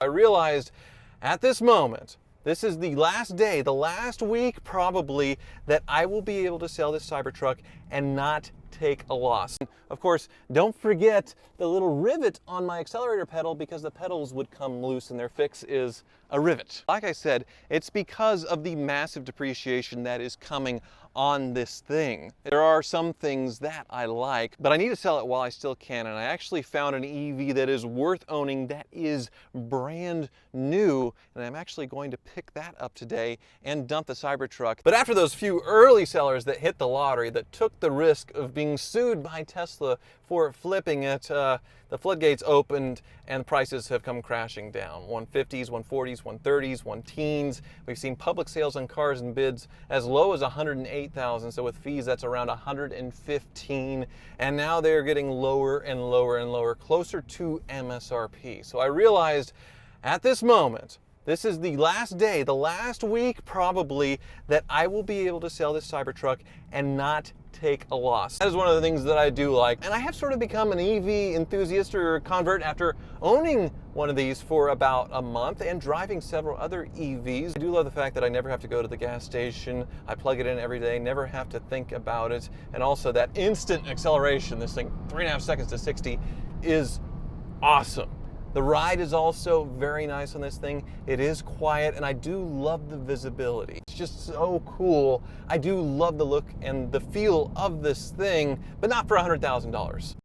I realized at this moment, this is the last day, the last week probably, that I will be able to sell this Cybertruck and not take a loss. Of course, don't forget the little rivet on my accelerator pedal because the pedals would come loose and their fix is a rivet. Like I said, it's because of the massive depreciation that is coming on this thing. There are some things that I like, but I need to sell it while I still can, and I actually found an EV that is worth owning that is brand new, and I'm actually going to pick that up today and dump the Cybertruck. But after those few early sellers that hit the lottery, that took the risk of being sued by Tesla for flipping it, the floodgates opened and prices have come crashing down. 150s, 140s, 130s, 1-teens. We've seen public sales on cars and bids as low as 108,000. So with fees, that's around 115. And now they're getting lower and lower and lower, closer to MSRP. So I realized at this moment, this is the last day, the last week probably, that I will be able to sell this Cybertruck and not take a loss. That is one of the things that I do like. And I have sort of become an EV enthusiast or convert after owning one of these for about a month and driving several other EVs. I do love the fact that I never have to go to the gas station. I plug it in every day, never have to think about it. And also that instant acceleration, this thing, 3.5 seconds to 60, is awesome. The ride is also very nice on this thing. It is quiet, and I do love the visibility. It's just so cool. I do love the look and the feel of this thing, but not for $100,000.